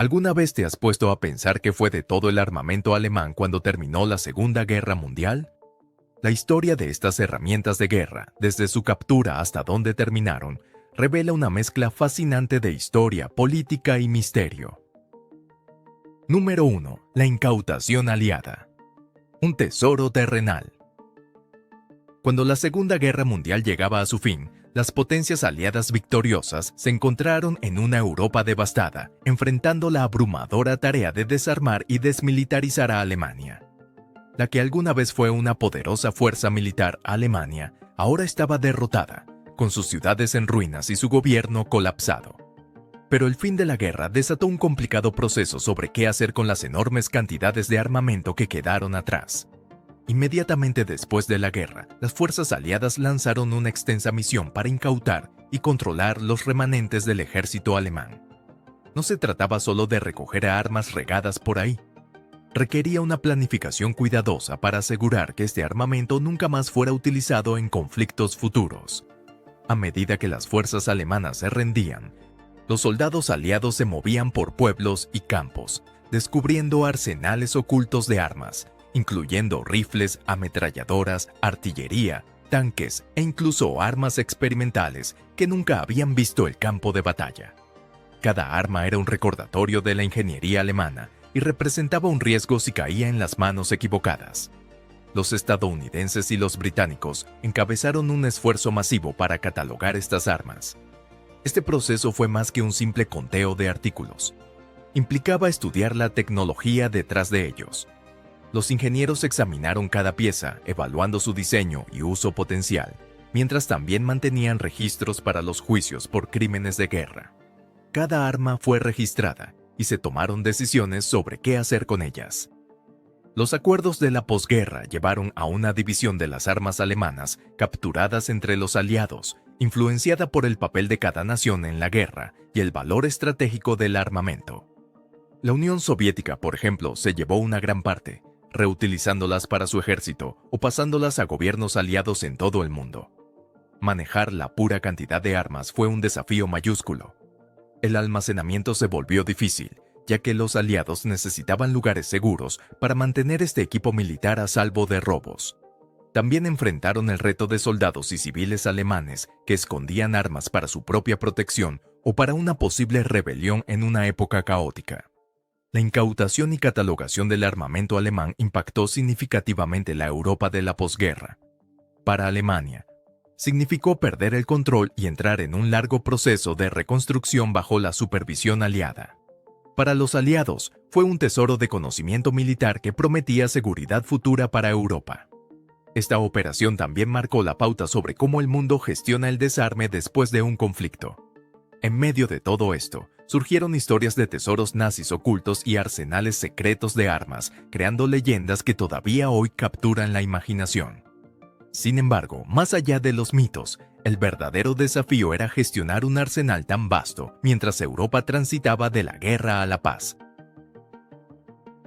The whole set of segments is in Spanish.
¿Alguna vez te has puesto a pensar qué fue de todo el armamento alemán cuando terminó la Segunda Guerra Mundial? La historia de estas herramientas de guerra, desde su captura hasta donde terminaron, revela una mezcla fascinante de historia, política y misterio. Número 1. La incautación aliada. Un tesoro terrenal. Cuando la Segunda Guerra Mundial llegaba a su fin, las potencias aliadas victoriosas se encontraron en una Europa devastada, enfrentando la abrumadora tarea de desarmar y desmilitarizar a Alemania. La que alguna vez fue una poderosa fuerza militar, Alemania, ahora estaba derrotada, con sus ciudades en ruinas y su gobierno colapsado. Pero el fin de la guerra desató un complicado proceso sobre qué hacer con las enormes cantidades de armamento que quedaron atrás. Inmediatamente después de la guerra, las fuerzas aliadas lanzaron una extensa misión para incautar y controlar los remanentes del ejército alemán. No se trataba solo de recoger armas regadas por ahí. Requería una planificación cuidadosa para asegurar que este armamento nunca más fuera utilizado en conflictos futuros. A medida que las fuerzas alemanas se rendían, los soldados aliados se movían por pueblos y campos, descubriendo arsenales ocultos de armas, incluyendo rifles, ametralladoras, artillería, tanques e incluso armas experimentales que nunca habían visto el campo de batalla. Cada arma era un recordatorio de la ingeniería alemana y representaba un riesgo si caía en las manos equivocadas. Los estadounidenses y los británicos encabezaron un esfuerzo masivo para catalogar estas armas. Este proceso fue más que un simple conteo de artículos. Implicaba estudiar la tecnología detrás de ellos. Los ingenieros examinaron cada pieza, evaluando su diseño y uso potencial, mientras también mantenían registros para los juicios por crímenes de guerra. Cada arma fue registrada y se tomaron decisiones sobre qué hacer con ellas. Los acuerdos de la posguerra llevaron a una división de las armas alemanas capturadas entre los aliados, influenciada por el papel de cada nación en la guerra y el valor estratégico del armamento. La Unión Soviética, por ejemplo, se llevó una gran parte, reutilizándolas para su ejército o pasándolas a gobiernos aliados en todo el mundo. Manejar la pura cantidad de armas fue un desafío mayúsculo. El almacenamiento se volvió difícil, ya que los aliados necesitaban lugares seguros para mantener este equipo militar a salvo de robos. También enfrentaron el reto de soldados y civiles alemanes que escondían armas para su propia protección o para una posible rebelión en una época caótica. La incautación y catalogación del armamento alemán impactó significativamente la Europa de la posguerra. Para Alemania, significó perder el control y entrar en un largo proceso de reconstrucción bajo la supervisión aliada. Para los aliados, fue un tesoro de conocimiento militar que prometía seguridad futura para Europa. Esta operación también marcó la pauta sobre cómo el mundo gestiona el desarme después de un conflicto. En medio de todo esto, surgieron historias de tesoros nazis ocultos y arsenales secretos de armas, creando leyendas que todavía hoy capturan la imaginación. Sin embargo, más allá de los mitos, el verdadero desafío era gestionar un arsenal tan vasto mientras Europa transitaba de la guerra a la paz.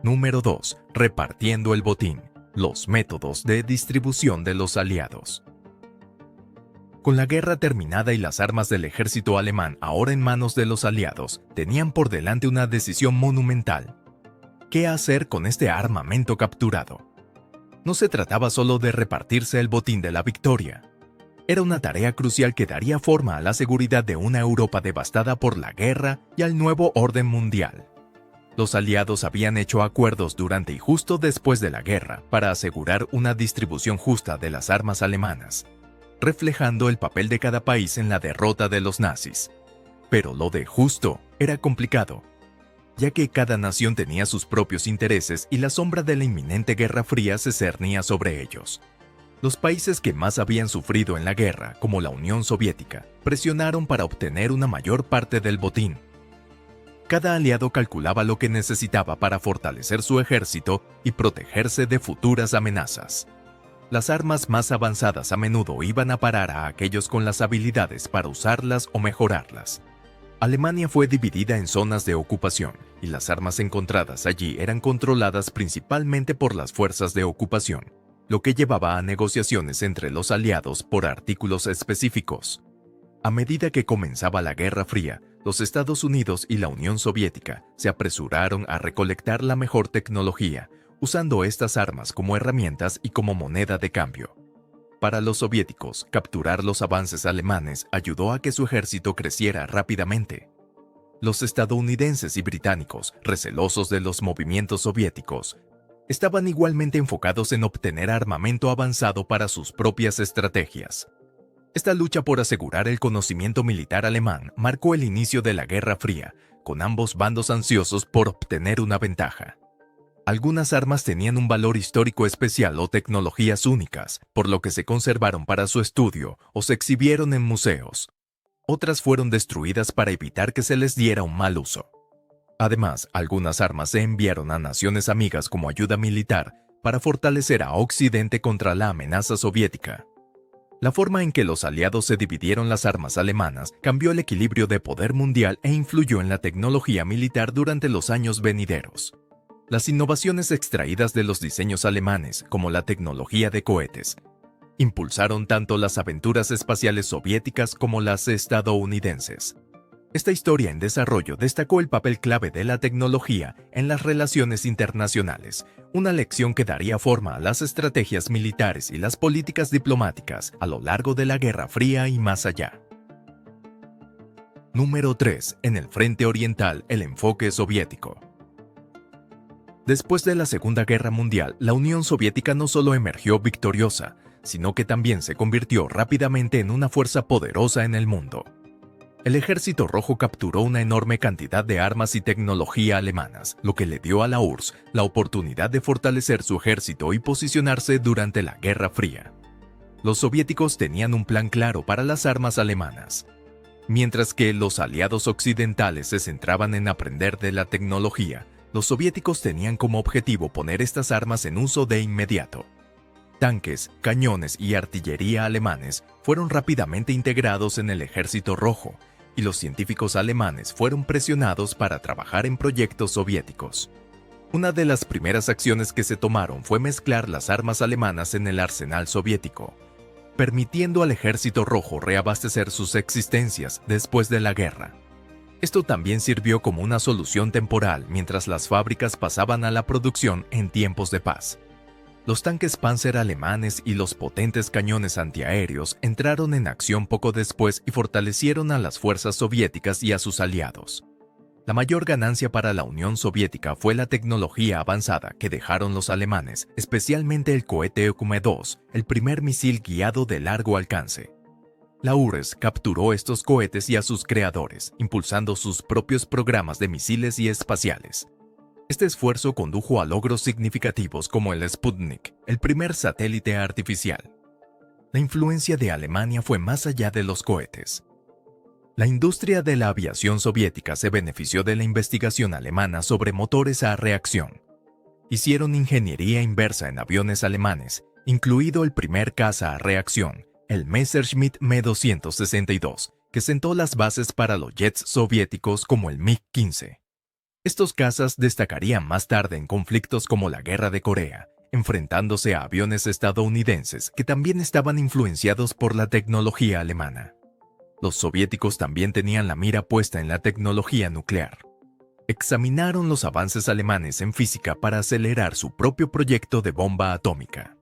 Número 2. Repartiendo el botín. Los métodos de distribución de los aliados. Con la guerra terminada y las armas del ejército alemán ahora en manos de los aliados, tenían por delante una decisión monumental. ¿Qué hacer con este armamento capturado? No se trataba solo de repartirse el botín de la victoria. Era una tarea crucial que daría forma a la seguridad de una Europa devastada por la guerra y al nuevo orden mundial. Los aliados habían hecho acuerdos durante y justo después de la guerra para asegurar una distribución justa de las armas alemanas, reflejando el papel de cada país en la derrota de los nazis. Pero lo de justo era complicado, ya que cada nación tenía sus propios intereses y la sombra de la inminente Guerra Fría se cernía sobre ellos. Los países que más habían sufrido en la guerra, como la Unión Soviética, presionaron para obtener una mayor parte del botín. Cada aliado calculaba lo que necesitaba para fortalecer su ejército y protegerse de futuras amenazas. Las armas más avanzadas a menudo iban a parar a aquellos con las habilidades para usarlas o mejorarlas. Alemania fue dividida en zonas de ocupación, y las armas encontradas allí eran controladas principalmente por las fuerzas de ocupación, lo que llevaba a negociaciones entre los aliados por artículos específicos. A medida que comenzaba la Guerra Fría, los Estados Unidos y la Unión Soviética se apresuraron a recolectar la mejor tecnología, usando estas armas como herramientas y como moneda de cambio. Para los soviéticos, capturar los avances alemanes ayudó a que su ejército creciera rápidamente. Los estadounidenses y británicos, recelosos de los movimientos soviéticos, estaban igualmente enfocados en obtener armamento avanzado para sus propias estrategias. Esta lucha por asegurar el conocimiento militar alemán marcó el inicio de la Guerra Fría, con ambos bandos ansiosos por obtener una ventaja. Algunas armas tenían un valor histórico especial o tecnologías únicas, por lo que se conservaron para su estudio o se exhibieron en museos. Otras fueron destruidas para evitar que se les diera un mal uso. Además, algunas armas se enviaron a naciones amigas como ayuda militar para fortalecer a Occidente contra la amenaza soviética. La forma en que los aliados se dividieron las armas alemanas cambió el equilibrio de poder mundial e influyó en la tecnología militar durante los años venideros. Las innovaciones extraídas de los diseños alemanes, como la tecnología de cohetes, impulsaron tanto las aventuras espaciales soviéticas como las estadounidenses. Esta historia en desarrollo destacó el papel clave de la tecnología en las relaciones internacionales, una lección que daría forma a las estrategias militares y las políticas diplomáticas a lo largo de la Guerra Fría y más allá. Número 3. En el frente oriental, el enfoque soviético. Después de la Segunda Guerra Mundial, la Unión Soviética no solo emergió victoriosa, sino que también se convirtió rápidamente en una fuerza poderosa en el mundo. El Ejército Rojo capturó una enorme cantidad de armas y tecnología alemanas, lo que le dio a la URSS la oportunidad de fortalecer su ejército y posicionarse durante la Guerra Fría. Los soviéticos tenían un plan claro para las armas alemanas. Mientras que los aliados occidentales se centraban en aprender de la tecnología, los soviéticos tenían como objetivo poner estas armas en uso de inmediato. Tanques, cañones y artillería alemanes fueron rápidamente integrados en el Ejército Rojo, y los científicos alemanes fueron presionados para trabajar en proyectos soviéticos. Una de las primeras acciones que se tomaron fue mezclar las armas alemanas en el arsenal soviético, permitiendo al Ejército Rojo reabastecer sus existencias después de la guerra. Esto también sirvió como una solución temporal mientras las fábricas pasaban a la producción en tiempos de paz. Los tanques Panzer alemanes y los potentes cañones antiaéreos entraron en acción poco después y fortalecieron a las fuerzas soviéticas y a sus aliados. La mayor ganancia para la Unión Soviética fue la tecnología avanzada que dejaron los alemanes, especialmente el cohete Okum-2, el primer misil guiado de largo alcance. La URSS capturó estos cohetes y a sus creadores, impulsando sus propios programas de misiles y espaciales. Este esfuerzo condujo a logros significativos como el Sputnik, el primer satélite artificial. La influencia de Alemania fue más allá de los cohetes. La industria de la aviación soviética se benefició de la investigación alemana sobre motores a reacción. Hicieron ingeniería inversa en aviones alemanes, incluido el primer caza a reacción, el Messerschmitt Me-262, que sentó las bases para los jets soviéticos como el MiG-15. Estos cazas destacarían más tarde en conflictos como la Guerra de Corea, enfrentándose a aviones estadounidenses que también estaban influenciados por la tecnología alemana. Los soviéticos también tenían la mira puesta en la tecnología nuclear. Examinaron los avances alemanes en física para acelerar su propio proyecto de bomba atómica.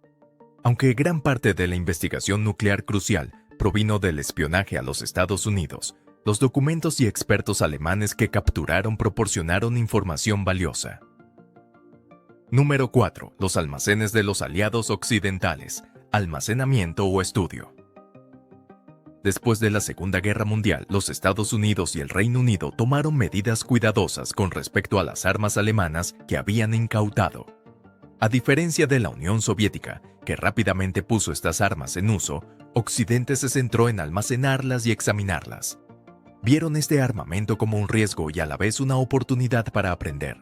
Aunque gran parte de la investigación nuclear crucial provino del espionaje a los Estados Unidos, los documentos y expertos alemanes que capturaron proporcionaron información valiosa. Número 4. Los almacenes de los aliados occidentales. Almacenamiento o estudio. Después de la Segunda Guerra Mundial, los Estados Unidos y el Reino Unido tomaron medidas cuidadosas con respecto a las armas alemanas que habían incautado. A diferencia de la Unión Soviética, que rápidamente puso estas armas en uso, Occidente se centró en almacenarlas y examinarlas. Vieron este armamento como un riesgo y a la vez una oportunidad para aprender.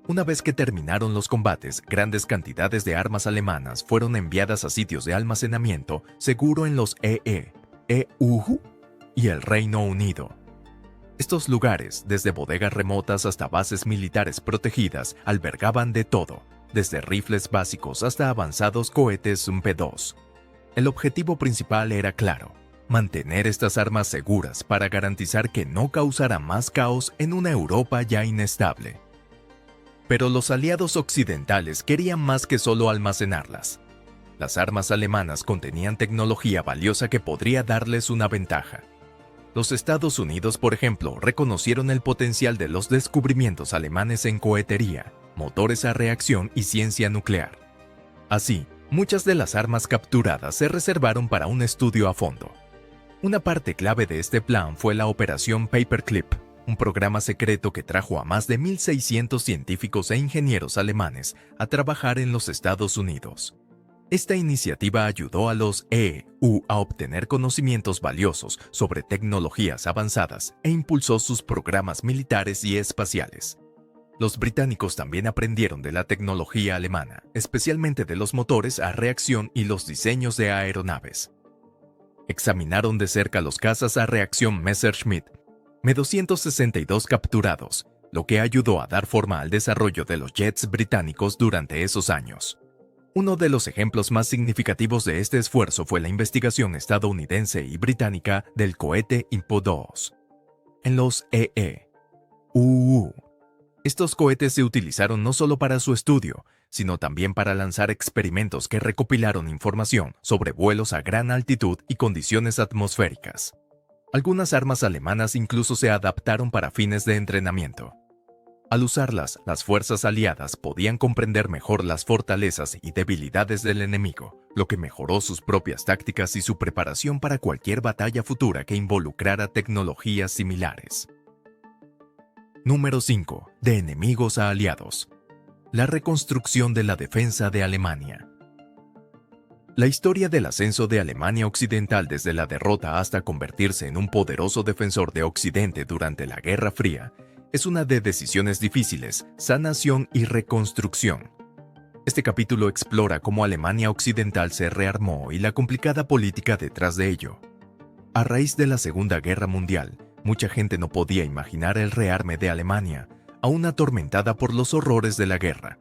Una vez que terminaron los combates, grandes cantidades de armas alemanas fueron enviadas a sitios de almacenamiento seguro en los EU y el Reino Unido. Estos lugares, desde bodegas remotas hasta bases militares protegidas, albergaban de todo, desde rifles básicos hasta avanzados cohetes P-2. El objetivo principal era claro: mantener estas armas seguras para garantizar que no causara más caos en una Europa ya inestable. Pero los aliados occidentales querían más que solo almacenarlas. Las armas alemanas contenían tecnología valiosa que podría darles una ventaja. Los Estados Unidos, por ejemplo, reconocieron el potencial de los descubrimientos alemanes en cohetería, motores a reacción y ciencia nuclear. Así, muchas de las armas capturadas se reservaron para un estudio a fondo. Una parte clave de este plan fue la Operación Paperclip, un programa secreto que trajo a más de 1.600 científicos e ingenieros alemanes a trabajar en los Estados Unidos. Esta iniciativa ayudó a los EU a obtener conocimientos valiosos sobre tecnologías avanzadas e impulsó sus programas militares y espaciales. Los británicos también aprendieron de la tecnología alemana, especialmente de los motores a reacción y los diseños de aeronaves. Examinaron de cerca los cazas a reacción Messerschmitt, M-262 capturados, lo que ayudó a dar forma al desarrollo de los jets británicos durante esos años. Uno de los ejemplos más significativos de este esfuerzo fue la investigación estadounidense y británica del cohete INPO-2. En los EE-UU, estos cohetes se utilizaron no solo para su estudio, sino también para lanzar experimentos que recopilaron información sobre vuelos a gran altitud y condiciones atmosféricas. Algunas armas alemanas incluso se adaptaron para fines de entrenamiento. Al usarlas, las fuerzas aliadas podían comprender mejor las fortalezas y debilidades del enemigo, lo que mejoró sus propias tácticas y su preparación para cualquier batalla futura que involucrara tecnologías similares. Número 5. De enemigos a aliados. La reconstrucción de la defensa de Alemania. La historia del ascenso de Alemania Occidental desde la derrota hasta convertirse en un poderoso defensor de Occidente durante la Guerra Fría es una de decisiones difíciles, sanación y reconstrucción. Este capítulo explora cómo Alemania Occidental se rearmó y la complicada política detrás de ello. A raíz de la Segunda Guerra Mundial, mucha gente no podía imaginar el rearme de Alemania, aún atormentada por los horrores de la guerra.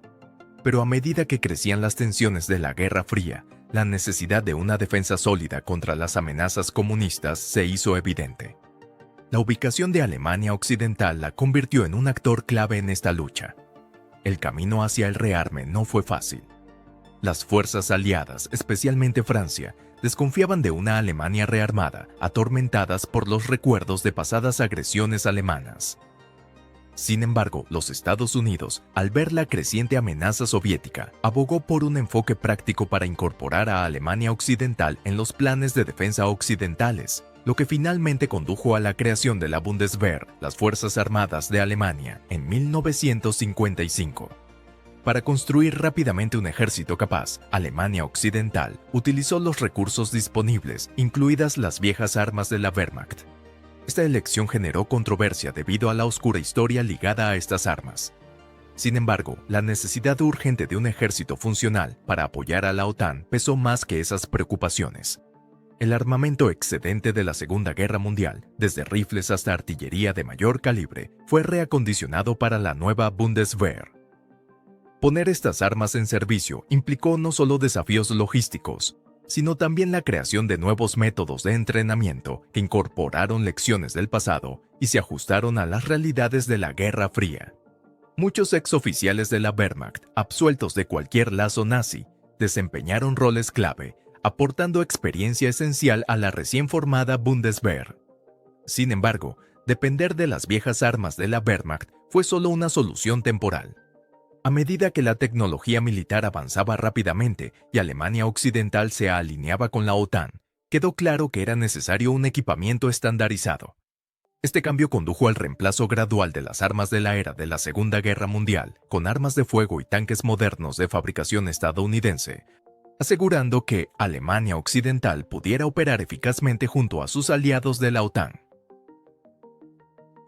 Pero a medida que crecían las tensiones de la Guerra Fría, la necesidad de una defensa sólida contra las amenazas comunistas se hizo evidente. La ubicación de Alemania Occidental la convirtió en un actor clave en esta lucha. El camino hacia el rearme no fue fácil. Las fuerzas aliadas, especialmente Francia, desconfiaban de una Alemania rearmada, atormentadas por los recuerdos de pasadas agresiones alemanas. Sin embargo, los Estados Unidos, al ver la creciente amenaza soviética, abogó por un enfoque práctico para incorporar a Alemania Occidental en los planes de defensa occidentales, lo que finalmente condujo a la creación de la Bundeswehr, las Fuerzas Armadas de Alemania, en 1955. Para construir rápidamente un ejército capaz, Alemania Occidental utilizó los recursos disponibles, incluidas las viejas armas de la Wehrmacht. Esta elección generó controversia debido a la oscura historia ligada a estas armas. Sin embargo, la necesidad urgente de un ejército funcional para apoyar a la OTAN pesó más que esas preocupaciones. El armamento excedente de la Segunda Guerra Mundial, desde rifles hasta artillería de mayor calibre, fue reacondicionado para la nueva Bundeswehr. Poner estas armas en servicio implicó no solo desafíos logísticos, sino también la creación de nuevos métodos de entrenamiento que incorporaron lecciones del pasado y se ajustaron a las realidades de la Guerra Fría. Muchos exoficiales de la Wehrmacht, absueltos de cualquier lazo nazi, desempeñaron roles clave, aportando experiencia esencial a la recién formada Bundeswehr. Sin embargo, depender de las viejas armas de la Wehrmacht fue solo una solución temporal. A medida que la tecnología militar avanzaba rápidamente y Alemania Occidental se alineaba con la OTAN, quedó claro que era necesario un equipamiento estandarizado. Este cambio condujo al reemplazo gradual de las armas de la era de la Segunda Guerra Mundial con armas de fuego y tanques modernos de fabricación estadounidense, asegurando que Alemania Occidental pudiera operar eficazmente junto a sus aliados de la OTAN.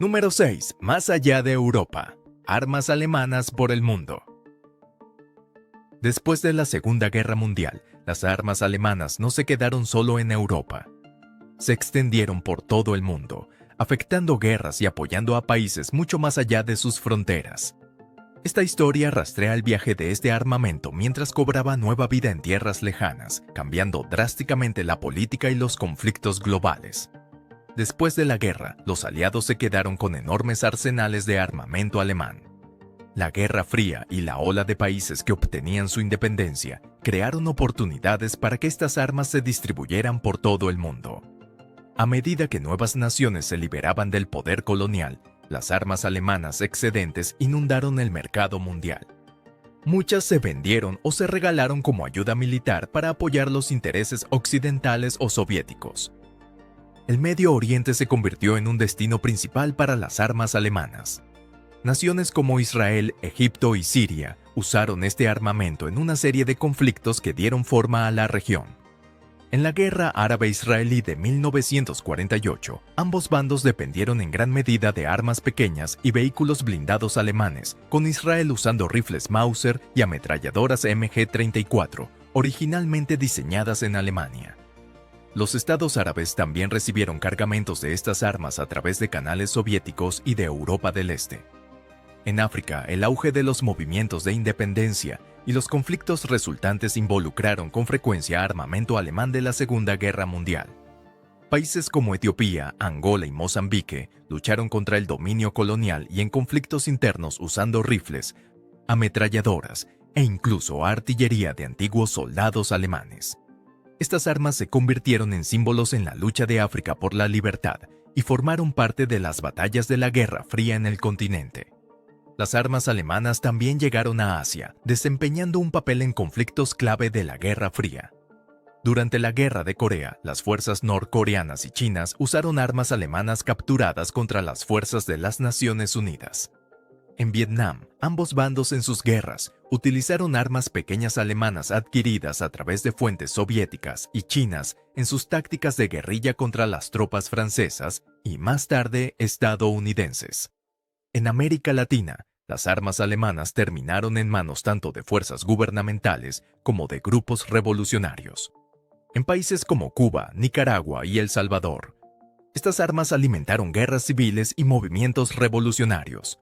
Número 6. Más allá de Europa. Armas alemanas por el mundo. Después de la Segunda Guerra Mundial, las armas alemanas no se quedaron solo en Europa. Se extendieron por todo el mundo, afectando guerras y apoyando a países mucho más allá de sus fronteras. Esta historia rastrea el viaje de este armamento mientras cobraba nueva vida en tierras lejanas, cambiando drásticamente la política y los conflictos globales. Después de la guerra, los aliados se quedaron con enormes arsenales de armamento alemán. La Guerra Fría y la ola de países que obtenían su independencia crearon oportunidades para que estas armas se distribuyeran por todo el mundo. A medida que nuevas naciones se liberaban del poder colonial, las armas alemanas excedentes inundaron el mercado mundial. Muchas se vendieron o se regalaron como ayuda militar para apoyar los intereses occidentales o soviéticos. El Medio Oriente se convirtió en un destino principal para las armas alemanas. Naciones como Israel, Egipto y Siria usaron este armamento en una serie de conflictos que dieron forma a la región. En la Guerra Árabe-Israelí de 1948, ambos bandos dependieron en gran medida de armas pequeñas y vehículos blindados alemanes, con Israel usando rifles Mauser y ametralladoras MG-34, originalmente diseñadas en Alemania. Los estados árabes también recibieron cargamentos de estas armas a través de canales soviéticos y de Europa del Este. En África, el auge de los movimientos de independencia y los conflictos resultantes involucraron con frecuencia armamento alemán de la Segunda Guerra Mundial. Países como Etiopía, Angola y Mozambique lucharon contra el dominio colonial y en conflictos internos usando rifles, ametralladoras e incluso artillería de antiguos soldados alemanes. Estas armas se convirtieron en símbolos en la lucha de África por la libertad y formaron parte de las batallas de la Guerra Fría en el continente. Las armas alemanas también llegaron a Asia, desempeñando un papel en conflictos clave de la Guerra Fría. Durante la Guerra de Corea, las fuerzas norcoreanas y chinas usaron armas alemanas capturadas contra las fuerzas de las Naciones Unidas. En Vietnam, ambos bandos en sus guerras utilizaron armas pequeñas alemanas adquiridas a través de fuentes soviéticas y chinas en sus tácticas de guerrilla contra las tropas francesas y más tarde estadounidenses. En América Latina, las armas alemanas terminaron en manos tanto de fuerzas gubernamentales como de grupos revolucionarios. En países como Cuba, Nicaragua y El Salvador, estas armas alimentaron guerras civiles y movimientos revolucionarios.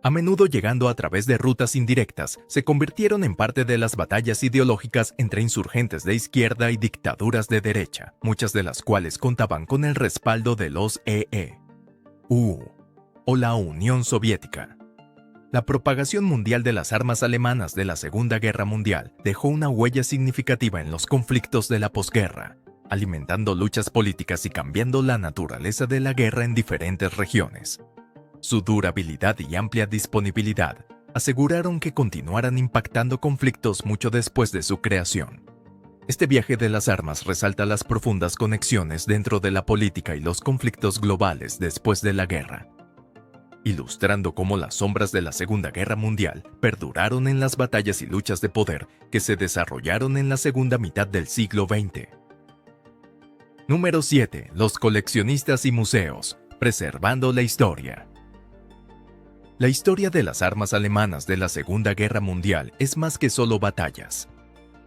A menudo llegando a través de rutas indirectas, se convirtieron en parte de las batallas ideológicas entre insurgentes de izquierda y dictaduras de derecha, muchas de las cuales contaban con el respaldo de los EU o la Unión Soviética. La propagación mundial de las armas alemanas de la Segunda Guerra Mundial dejó una huella significativa en los conflictos de la posguerra, alimentando luchas políticas y cambiando la naturaleza de la guerra en diferentes regiones. Su durabilidad y amplia disponibilidad aseguraron que continuaran impactando conflictos mucho después de su creación. Este viaje de las armas resalta las profundas conexiones dentro de la política y los conflictos globales después de la guerra, ilustrando cómo las sombras de la Segunda Guerra Mundial perduraron en las batallas y luchas de poder que se desarrollaron en la segunda mitad del siglo XX. Número 7. Los coleccionistas y museos, preservando la historia. La historia de las armas alemanas de la Segunda Guerra Mundial es más que solo batallas.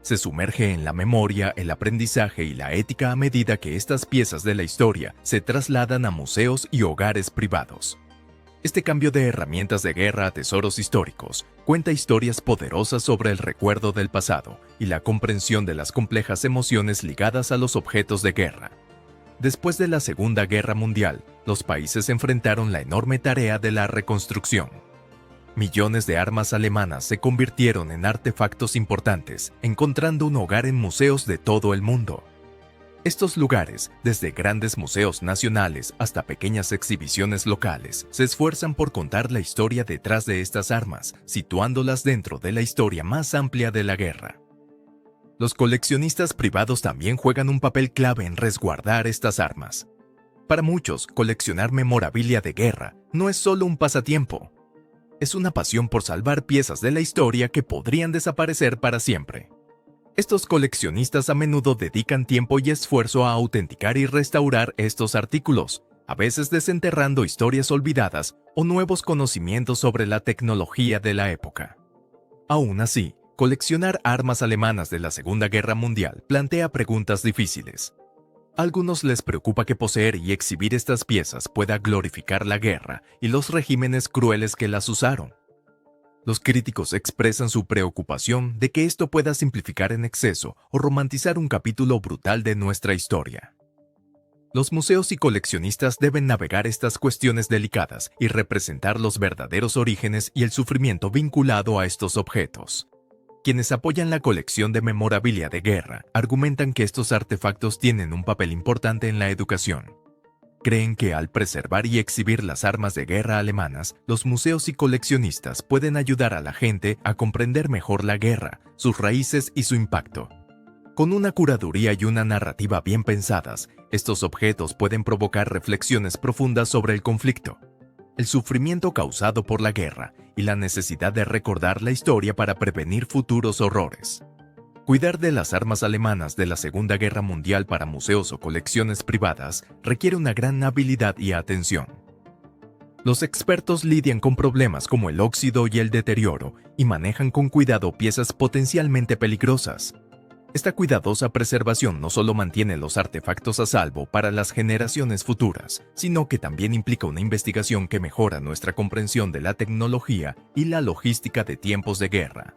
Se sumerge en la memoria, el aprendizaje y la ética a medida que estas piezas de la historia se trasladan a museos y hogares privados. Este cambio de herramientas de guerra a tesoros históricos cuenta historias poderosas sobre el recuerdo del pasado y la comprensión de las complejas emociones ligadas a los objetos de guerra. Después de la Segunda Guerra Mundial, los países enfrentaron la enorme tarea de la reconstrucción. Millones de armas alemanas se convirtieron en artefactos importantes, encontrando un hogar en museos de todo el mundo. Estos lugares, desde grandes museos nacionales hasta pequeñas exhibiciones locales, se esfuerzan por contar la historia detrás de estas armas, situándolas dentro de la historia más amplia de la guerra. Los coleccionistas privados también juegan un papel clave en resguardar estas armas. Para muchos, coleccionar memorabilia de guerra no es solo un pasatiempo. Es una pasión por salvar piezas de la historia que podrían desaparecer para siempre. Estos coleccionistas a menudo dedican tiempo y esfuerzo a autenticar y restaurar estos artículos, a veces desenterrando historias olvidadas o nuevos conocimientos sobre la tecnología de la época. Aún así, coleccionar armas alemanas de la Segunda Guerra Mundial plantea preguntas difíciles. A algunos les preocupa que poseer y exhibir estas piezas pueda glorificar la guerra y los regímenes crueles que las usaron. Los críticos expresan su preocupación de que esto pueda simplificar en exceso o romantizar un capítulo brutal de nuestra historia. Los museos y coleccionistas deben navegar estas cuestiones delicadas y representar los verdaderos orígenes y el sufrimiento vinculado a estos objetos. Quienes apoyan la colección de memorabilia de guerra argumentan que estos artefactos tienen un papel importante en la educación. Creen que al preservar y exhibir las armas de guerra alemanas, los museos y coleccionistas pueden ayudar a la gente a comprender mejor la guerra, sus raíces y su impacto. Con una curaduría y una narrativa bien pensadas, estos objetos pueden provocar reflexiones profundas sobre el conflicto, el sufrimiento causado por la guerra y la necesidad de recordar la historia para prevenir futuros horrores. Cuidar de las armas alemanas de la Segunda Guerra Mundial para museos o colecciones privadas requiere una gran habilidad y atención. Los expertos lidian con problemas como el óxido y el deterioro y manejan con cuidado piezas potencialmente peligrosas. Esta cuidadosa preservación no solo mantiene los artefactos a salvo para las generaciones futuras, sino que también implica una investigación que mejora nuestra comprensión de la tecnología y la logística de tiempos de guerra.